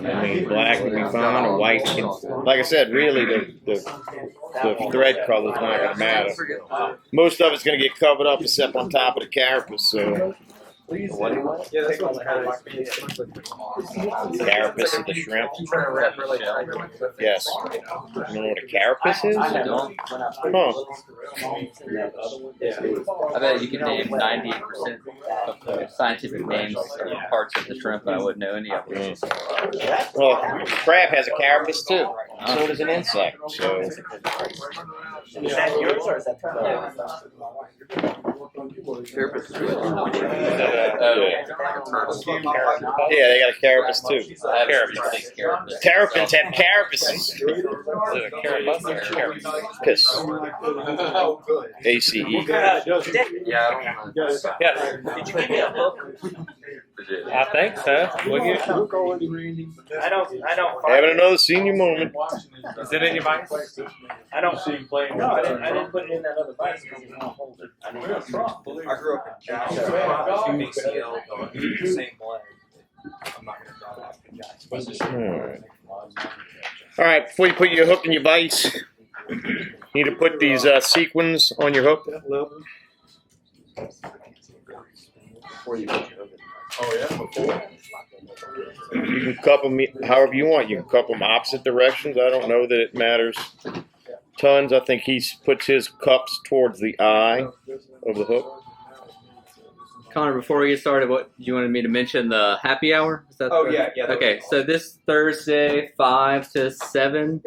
I mean, black would be fine, or white. Like I said, really, the thread color is not going to matter. Most of it's going to get covered up except on top of the carapace. So. Carapace of the shrimp. Yes. You know what a carapace is? Huh. I bet you can name 98% of the scientific names of parts of the shrimp, but I wouldn't know any of them. Well, crab has a carapace too. So does an insect. So. Is that yours or is that Carapace is good. Yeah, they got a carapace too. Terrapins have carapaces. Piss. ACE. Yeah. Yes. Did you give me a hook? I think so. I don't. Having another senior moment. Is it in your vise? I don't see you playing. No, I didn't put it in that other vise because you don't hold it. I grew up in Jackson. Same way. I'm not gonna draw that in Jackson. All right, before you put your hook in your vise, you need to put these sequins on your hook. You can cup them however you want. You can cup them opposite directions. I don't know that it matters tons. I think he puts his cups towards the eye of the hook. Connor, before we get started, what you wanted me to mention the happy hour? Is that yeah. Okay, so this Thursday, 5 to 7,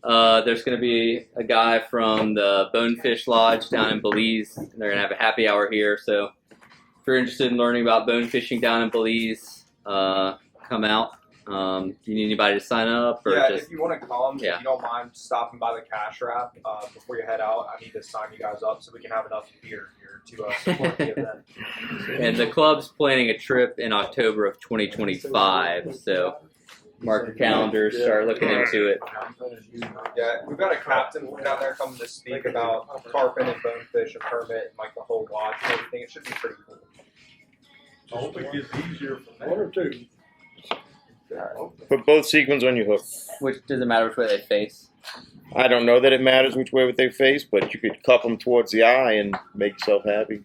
there's going to be a guy from the Bonefish Lodge down in Belize. They're going to have a happy hour here. So if you're interested in learning about bone fishing down in Belize, come out. Do you need anybody to sign up? Or if you want to come, if you don't mind stopping by the cash wrap before you head out, I need to sign you guys up so we can have enough beer here to support the event. And the club's planning a trip in October of 2025, so mark your calendars, start looking into it. Yeah, we've got a captain down there coming to speak about carpet and bonefish and permit and like the whole lodge and everything. It should be pretty cool. I hope it gets easier from one or two. Put both sequins on your hook. Which doesn't matter which way they face. I don't know that it matters which way they face, but you could cup them towards the eye and make yourself happy.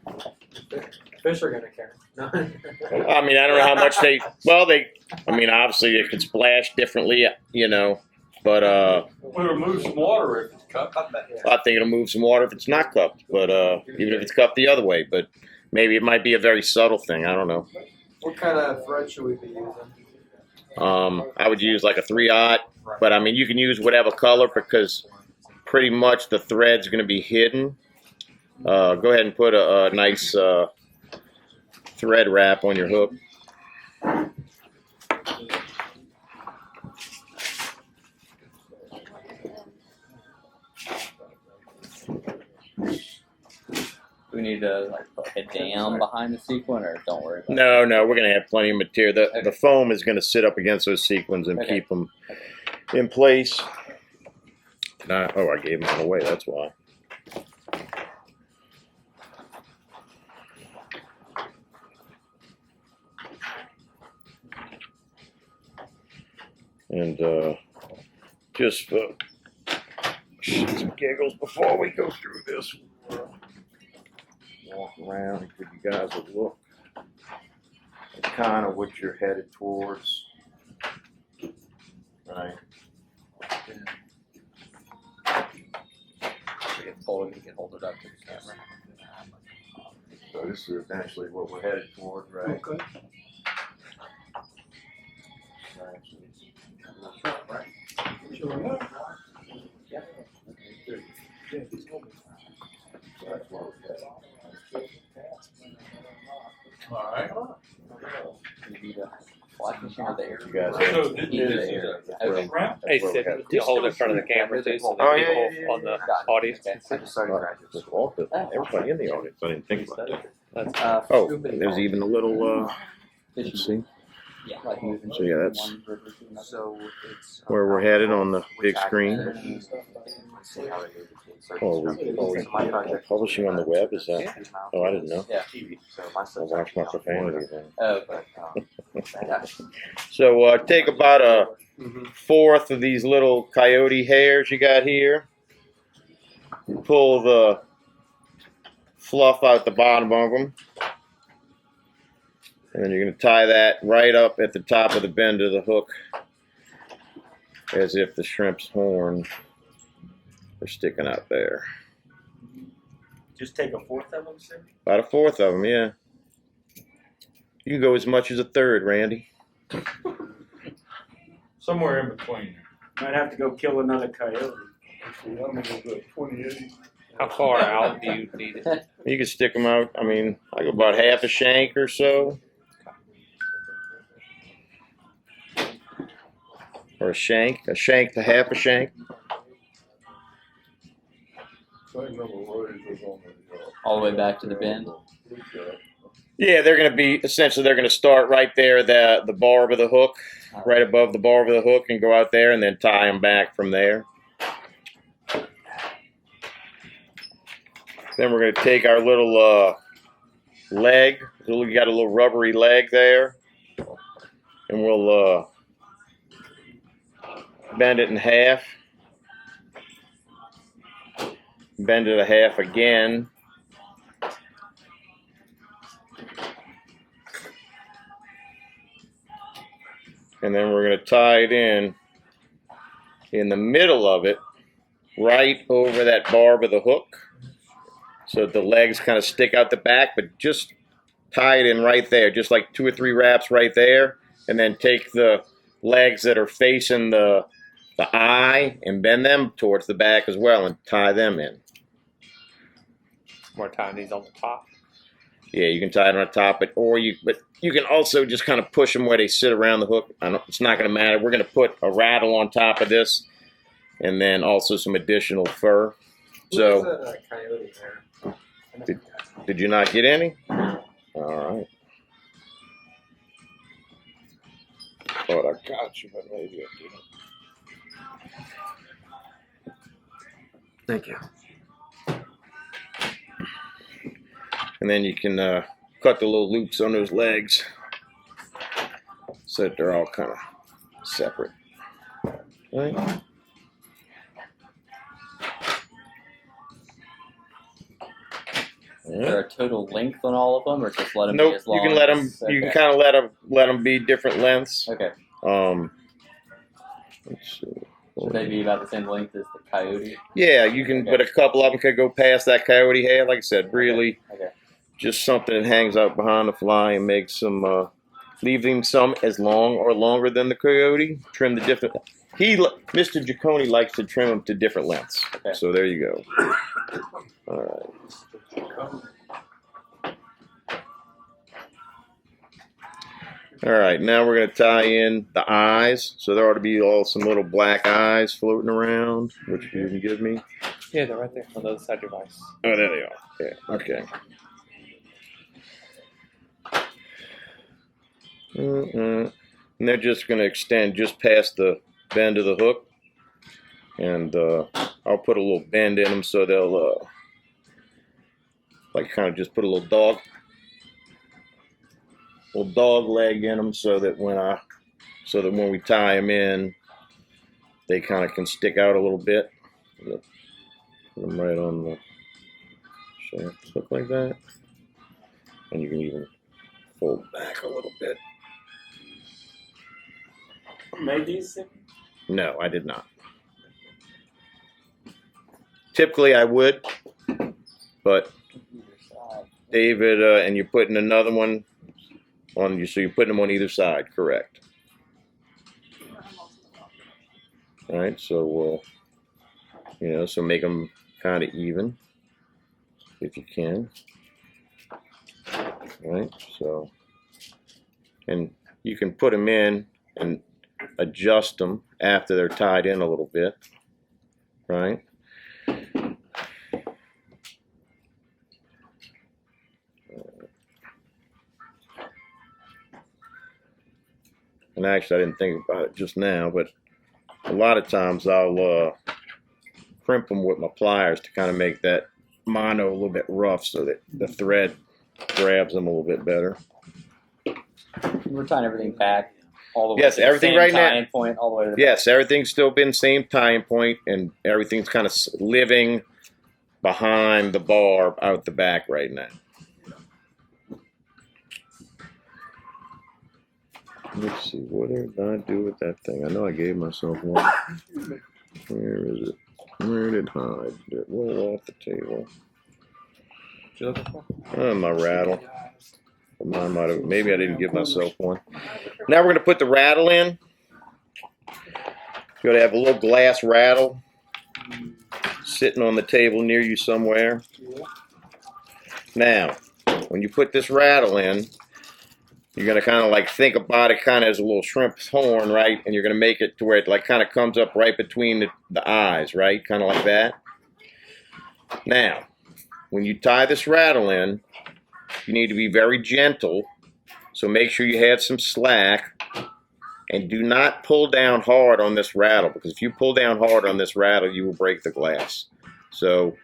Fish are gonna care. I mean, I don't know how much they. Well, obviously it could splash differently, but Well, it'll move some water if it's cut. I think it'll move some water if it's not cupped. But even if it's cupped the other way, but maybe it might be a very subtle thing. I don't know. What kind of thread should we be using? I would use like a 3/0, but I mean you can use whatever color because pretty much the thread's going to be hidden. Go ahead and put a nice thread wrap on your hook. Do we need to put a dam behind the sequin, or don't worry about it? No, we're going to have plenty of material. The foam is going to sit up against those sequins and keep them in place. I gave them all away. That's why. And just for shits and giggles before we go through this, walk around and give you guys a look at kind of what you're headed towards. Right. You can hold it up to the camera. So this is eventually what we're headed toward, right? Okay. Right. Sure enough. Yeah. So that's what we're headed. All right. You need a fly fishing or the air? You guys So this Either is the air. a shrimp? Hey, Sid, you hold it in front of the camera too, so the Oh, people yeah. on the audience. Everybody in the audience. I didn't think about that. That's Oh, there's even a little. Let's see. Yeah, like moving So yeah, that's one river to another. So it's where we're headed on the big screen. Oh, publishing on the web, is that? Oh, I didn't know. Yeah. I'll watch my profanity then. Oh, but So take about a fourth of these little coyote hairs you got here. Pull the fluff out the bottom of them. And then you're going to tie that right up at the top of the bend of the hook, as if the shrimp's horns are sticking out there. Just take a fourth of them, sir? About a fourth of them, yeah. You can go as much as a third, Randy. Somewhere in between. Might have to go kill another coyote. I'm gonna go 28. How far out do you need it? You can stick them out, I mean, like about half a shank or so. Or a shank to half a shank. All the way back to the bend. Yeah, they're going to be, essentially, they're going to start right there, the barb of the hook, right above the barb of the hook, and go out there and then tie them back from there. Then we're going to take our little leg, we got a little rubbery leg there, and we'll bend it in half. Bend it a half again. And then we're going to tie it in the middle of it, right over that barb of the hook. So the legs kind of stick out the back, but just tie it in right there, just like 2 or 3 wraps right there. And then take the legs that are facing the eye and bend them towards the back as well and tie them in. We're tying these on the top. Yeah, you can tie it on the top, but you can also just kind of push them where they sit around the hook. It's not going to matter. We're going to put a rattle on top of this, and then also some additional fur. So, Coyote there. did you not get any? All right. Thought I got you, but maybe I didn't. Thank you. And then you can cut the little loops on those legs so that they're all kind of separate. Right? Is there a total length on all of them, or just let them Nope. be as long? You can let them. as- You can okay. kind of let them be different lengths. Okay. Let's see. Should they be about the same length as the coyote? Yeah, you can. Okay. But a couple of them could go past that coyote hair. Like I said, really, Okay. just something that hangs out behind the fly and makes them. Leave them some as long or longer than the coyote. Trim the different. Mr. Chicone likes to trim them to different lengths. Okay. So there you go. All right. All right, now we're going to tie in the eyes. So there ought to be some little black eyes floating around, which you can give me. Yeah, they're right there on the other side of your vise. Oh, there they are. Yeah, okay. And they're just going to extend just past the bend of the hook. And I'll put a little bend in them so they'll, like kind of just put a little dog leg in them so that when we tie them in, they kind of can stick out a little bit. Put them right on the shaft, look like that. And you can even fold back a little bit. Made these? No, I did not. Typically I would, but David, and you're putting another one on you, so you're putting them on either side, correct? All right, so we'll, so make them kind of even, if you can. All right, so, and you can put them in and adjust them after they're tied in a little bit, right? And actually, I didn't think about it just now, but a lot of times I'll crimp them with my pliers to kind of make that mono a little bit rough so that the thread grabs them a little bit better. We're tying everything back all the way Yes, to the everything same right now- tying point, all the way to the Yes, everything's still been same tying point, and everything's kind of living behind the bar out the back right now. Let's see, what did I do with that thing? I know I gave myself one. Where is it? Where did it hide? Did it roll off the table? What you looking for? Oh, my rattle. Mine might have, maybe I didn't give myself one. Now we're going to put the rattle in. You're going to have a little glass rattle sitting on the table near you somewhere. Now, when you put this rattle in, you're going to kind of like think about it kind of as a little shrimp horn, right? And you're going to make it to where it like kind of comes up right between the eyes, right? Kind of like that. Now, when you tie this rattle in, you need to be very gentle. So make sure you have some slack. And do not pull down hard on this rattle, because if you pull down hard on this rattle, you will break the glass. So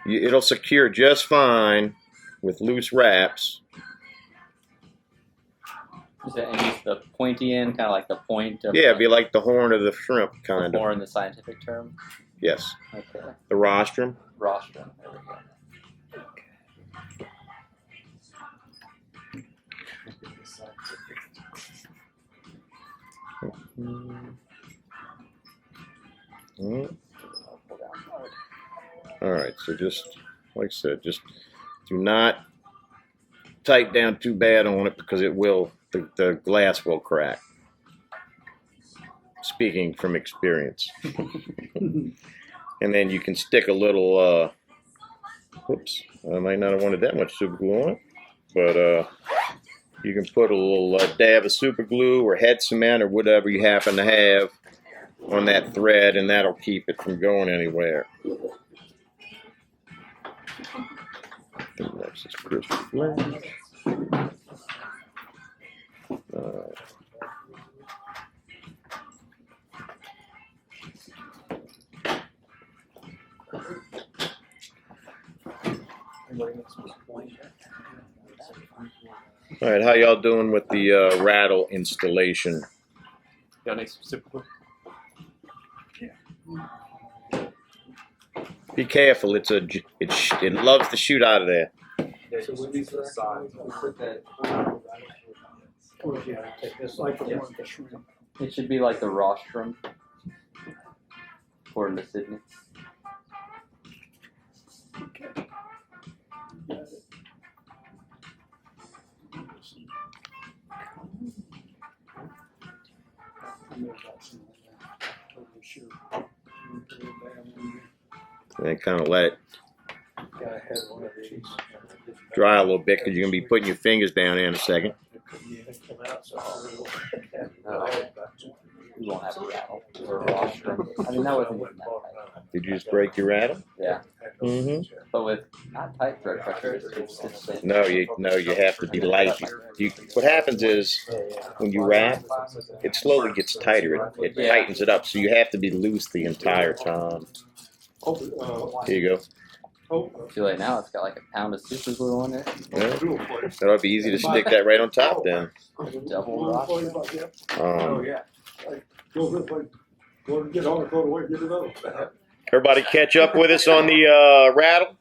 it'll secure just fine with loose wraps. Is it use the pointy end, kind of like the point of Yeah, it'd be like the horn of the shrimp, kind or of. in the scientific term? Yes, Okay. the rostrum. Rostrum. There we go. All right, so just like I said, just do not tight down too bad on it, because it will, the glass will crack. Speaking from experience. And then you can stick a little, whoops, I might not have wanted that much super glue on it, but you can put a little dab of super glue or head cement or whatever you happen to have on that thread, and that'll keep it from going anywhere. I think that's just crystal flash. All right, how y'all doing with the rattle installation? Y'all need some super glue? Be careful; it loves to shoot out of there. So we need the side. It's like the one with the shrimp. It should be like the rostrum, according to Sydney. And kind of let it dry a little bit, because you're gonna be putting your fingers down there in a second. We won't have a rattle or a rostrum. I mean, that wasn't even that tight. Did you just break your rattle? Yeah. Mm-hmm. But with not tight thread pressure, it's thin. No, you have to be light. What happens is when you wrap, it slowly gets tighter. It tightens it up, so you have to be loose the entire time. Here you go. Too late now. It's got like a pound of super glue on it. Yeah. That'll be easy to stick that right on top then. Double rostrum. Everybody catch up with us on the rattle?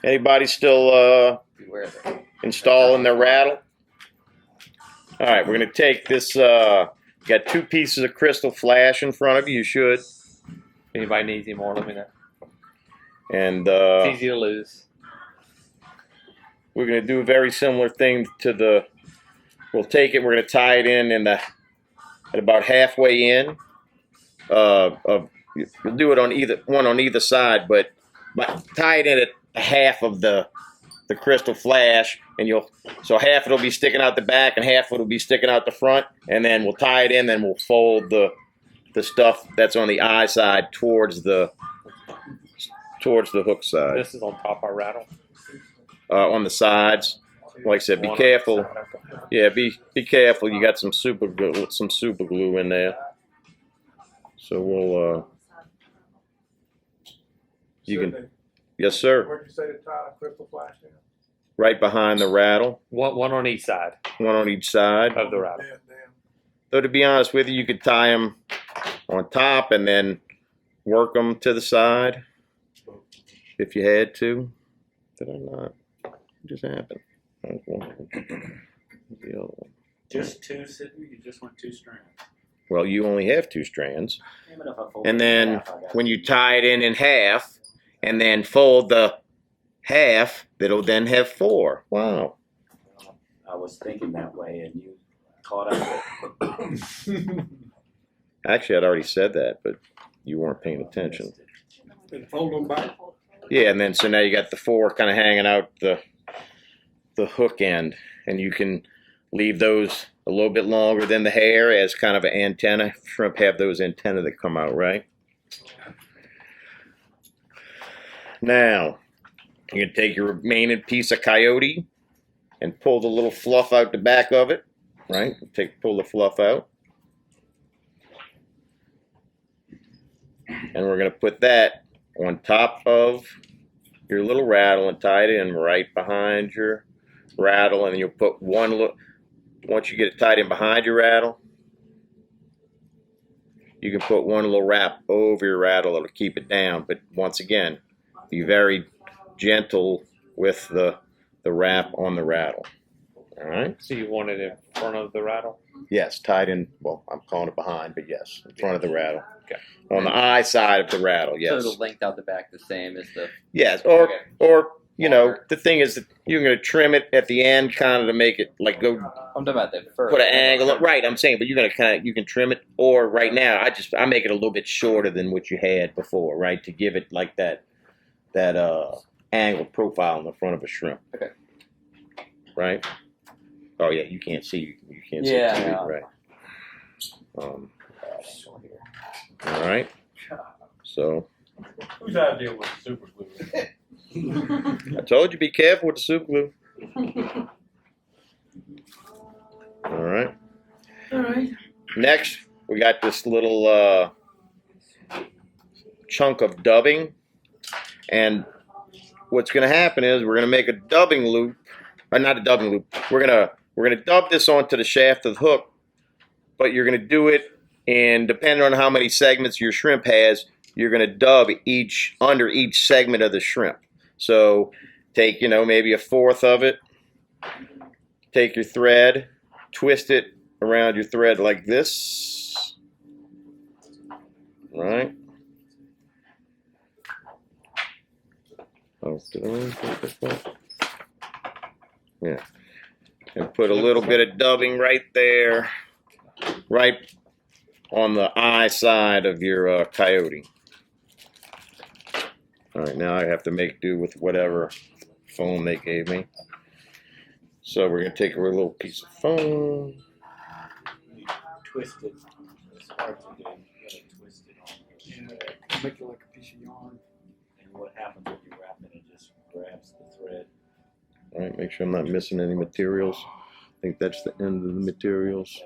Anybody still Beware of it. installing their rattle? All right, we're going to take this, got 2 pieces of crystal flash in front of you. You should. If anybody needs any more, let me know. And It's easy to lose. we're going to do a very similar thing to we'll take it, we're going to tie it in at about halfway in. You'll do it on either side, but tie it in at half of the crystal flash, and so half it'll be sticking out the back and half it'll be sticking out the front, and then we'll tie it in, then we'll fold the stuff that's on the eye side towards the hook side. This is on top of our rattle. On the sides, like I said, be careful. Yeah, be careful. You got some super glue in there. So we'll you can. Yes, sir. Where'd you say to tie the crystal flash in? right behind the rattle, One on each side one on each side. of the rattle. So to be honest with you, you could tie them on top and then work them to the side if you had to. Did I not? What just happened? That was one. The other one. Just two, Sidney? You just want 2 strands? Well, you only have 2 strands. Even if I fold And it in then half, I got when you tie it in half and then fold the half, it'll then have 4. Wow. I was thinking that way, and you caught up. Actually, I'd already said that, but you weren't paying attention. And fold them back. Yeah, and then so now you got the 4 kind of hanging out the hook end, and you can leave those a little bit longer than the hair as kind of an antenna. Shrimp have those antennae that come out, right? Now, you're going to take your remaining piece of coyote and pull the little fluff out the back of it, right? Pull the fluff out. And we're going to put that on top of your little rattle and tie it in right behind your rattle. And you'll put once you get it tied in behind your rattle, you can put one little wrap over your rattle. It'll keep it down. But once again, be very gentle with the wrap on the rattle. All right? So you want it in front of the rattle? Yes, tied in, well, I'm calling it behind, but yes, in front of the rattle. Okay. On the eye side of the rattle, So yes. it'll length out the back the same as the. Yes, Okay. or you know, Longer. the thing is that you're going to trim it at the end kind of to make it like go I'm talking about the first. put an angle. Right, I'm saying, but you're going to kind of, you can trim it, or right now, I make it a little bit shorter than what you had before, right, to give it like that angled profile in the front of a shrimp. Okay. Right? Oh yeah, you can't see. You can't Yeah, see. yeah. Right. All right. So Whose idea was the super glue? I told you be careful with the super glue. All right. All right. Next, we got this little chunk of dubbing, and what's going to happen is we're going to make a dubbing loop, or not a dubbing loop. We're gonna dub this onto the shaft of the hook, but you're going to do it, and depending on how many segments your shrimp has, you're going to dub under each segment of the shrimp. So take, maybe 1/4 of it, take your thread, twist it around your thread like this, right? Oh, did I really take this one? Yeah. And put a little bit of dubbing right there, right on the eye side of your coyote. All right, now I have to make do with whatever foam they gave me. So we're going to take a little piece of foam. Twist it. It's hard to do. You gotta twist it on. Make it like a piece of yarn. And what happens when you wrap it? It just grabs the thread. All right, make sure I'm not missing any materials. I think that's the end of the materials.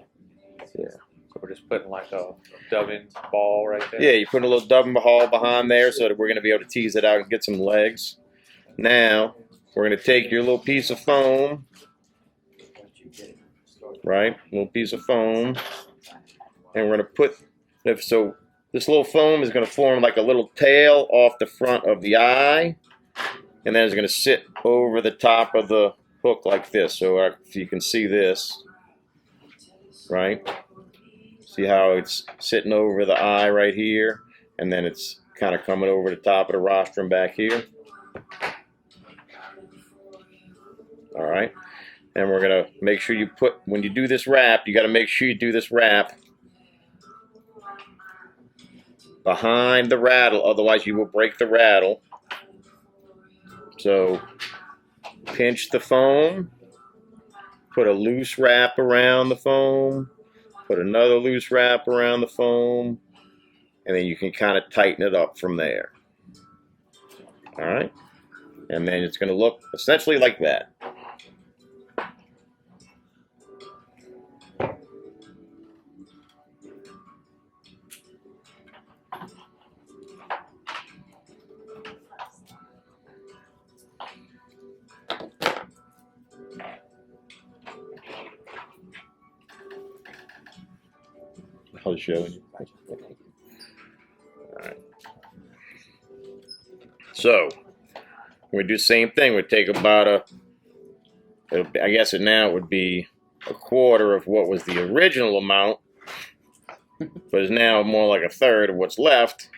Yeah. So we're just putting like a dubbing ball right there. Yeah, you put a little dubbing ball behind there so that we're going to be able to tease it out and get some legs. Now, we're going to take your little piece of foam, right? Little piece of foam. And we're going to put, so this little foam is going to form like a little tail off the front of the eye. And then it's going to sit over the top of the hook like this. So if you can see this, right? See how it's sitting over the eye right here, and then it's kind of coming over the top of the rostrum back here. All right, and we're gonna make sure you when you do this wrap, you got to make sure you do this wrap behind the rattle, otherwise you will break the rattle. So pinch the foam, put a loose wrap around the foam, put another loose wrap around the foam, and then you can kind of tighten it up from there. All right, and then it's going to look essentially like that. I'll show you. All right. So we do the same thing. We take about I guess now it would be a quarter of what was the original amount, but it's now more like a third of what's left.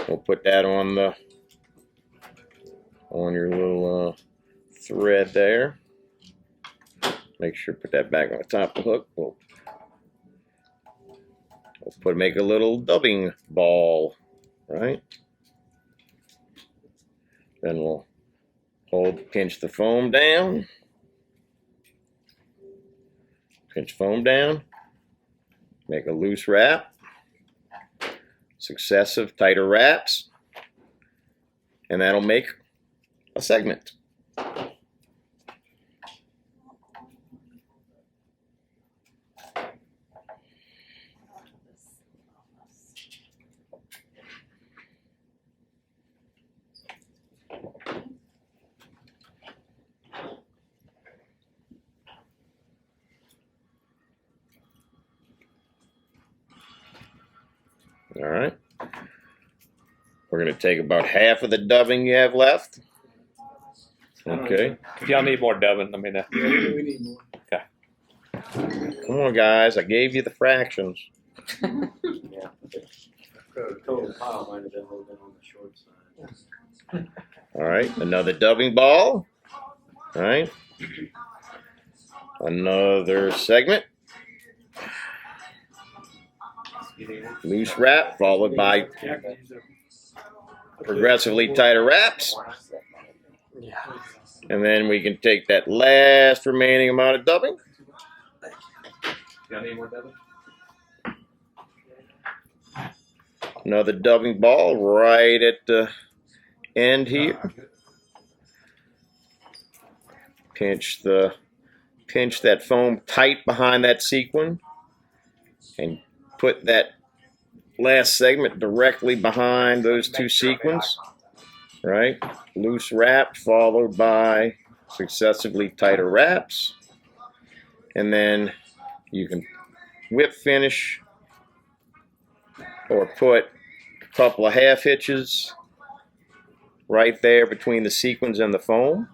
We'll put that on your little thread there. Make sure put that back on the top of the hook. We'll make a little dubbing ball, right? Then we'll pinch the foam down. Pinch foam down. Make a loose wrap. Successive tighter wraps. And that'll make a segment. All right. We're going to take about half of the dubbing you have left. Okay. If y'all need more dubbing, let me know. We need more. Okay. Come on, guys. I gave you the fractions. The total pile might have been a little bit on the short side. All right. Another dubbing ball. All right. Another segment. Loose wrap followed by progressively tighter wraps. And then we can take that last remaining amount of dubbing. Y'all need more dubbing? Another dubbing ball right at the end here. Pinch that foam tight behind that sequin and put that last segment directly behind those two sequins, right? Loose wrap followed by successively tighter wraps. And then you can whip finish or put a couple of half hitches right there between the sequins and the foam.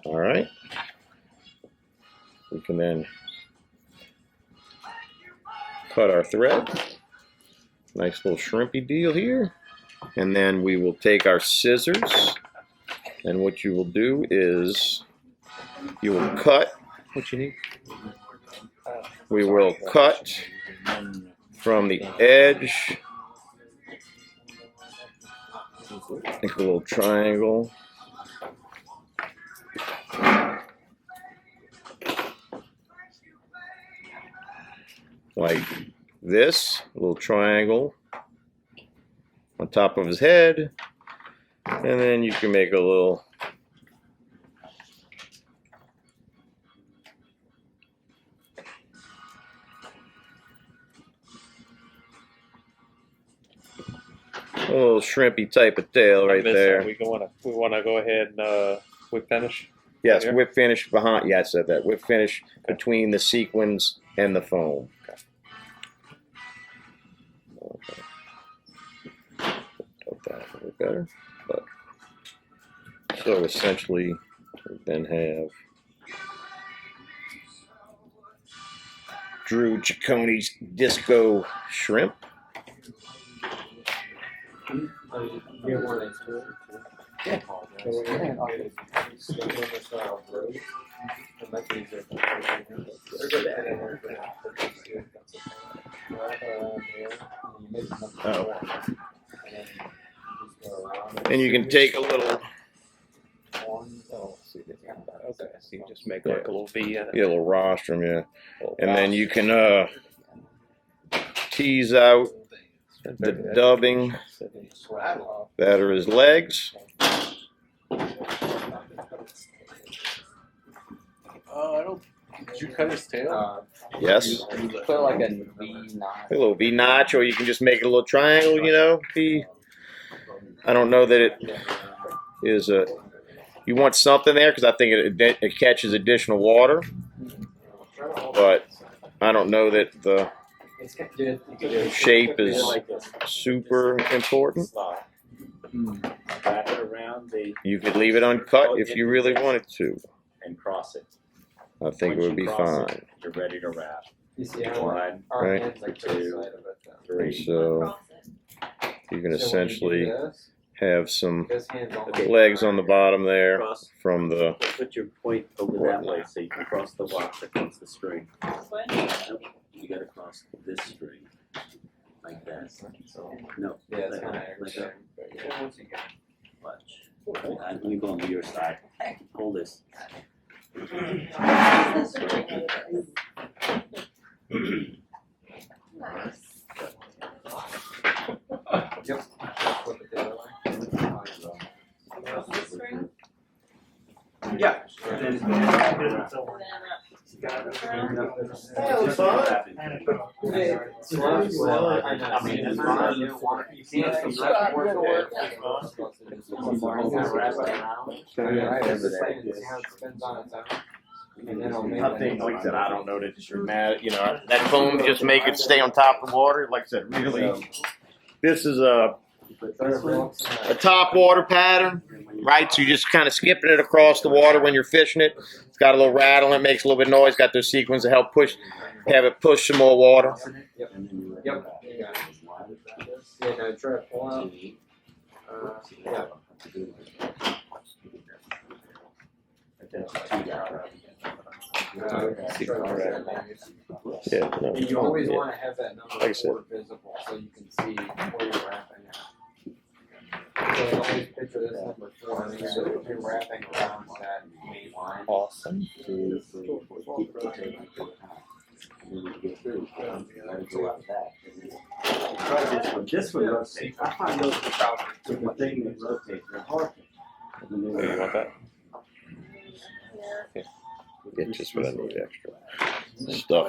All right. We can then cut our thread. Nice little shrimpy deal here. And then we will take our scissors, and what you will do is you will cut. What you need? We will cut from the edge, make a little triangle. Like this, a little triangle on top of his head, and then you can make a little shrimpy type of tail right there. We want to go ahead and whip finish. Yes, Here? whip finish behind. Yeah, I said that. Whip finish between the sequins and the foam. Okay. Hope that a little better. But so essentially, we then have Drew Chicone's Disco Shrimp. Get one that's good. Yeah. Oh. And you can take a little, Okay, so you just make like a little V in it. yeah, a little rostrum, yeah. And then you can tease out the dubbing that are his legs. Did you cut his tail? Yes. Put like a V knot. A little V notch, or you can just make it a little triangle, you know. I don't know that it is You want something there because I think it catches additional water, but I don't know that the shape is super important. Wrap it around You could leave it uncut if you really wanted to. and cross it. I think it Once would you be cross fine. it, you're ready to wrap. You see how One, our Right. hands like to the side of it. And three. so you can essentially have some This hand's almost legs on the bottom there Cross. from the. Put your point over that way so you can cross the watch across the string. Nope. You gotta cross this string like that. No. Yeah, it's like kind of that, like aggravating. that. But yeah, once you get Watch. Let me go on your side. Hold this. Yep. Flip it the other way. Yeah. I mean, it's fine. You can't work it. I think, like I said, I don't know that it's mad. You know, that foam just make it stay on top of the water. Like I said, really, this is a top water pattern, right? So you're just kind of skipping it across the water when you're fishing it. It's got a little rattle and it makes a little bit of noise. Got those sequins to help have it push some more water. Yep. Yep. Yeah, no, try to pull out. Yeah. Yeah, no. You always want to have that number Like I said. 4 visible so you can see where you're wrapping at. So always picture this number 4, and so if you're wrapping around that main line. Awesome. This one rotates. I find those the thing that rotates, they're hard. You want that? Yeah, just what I need extra stuff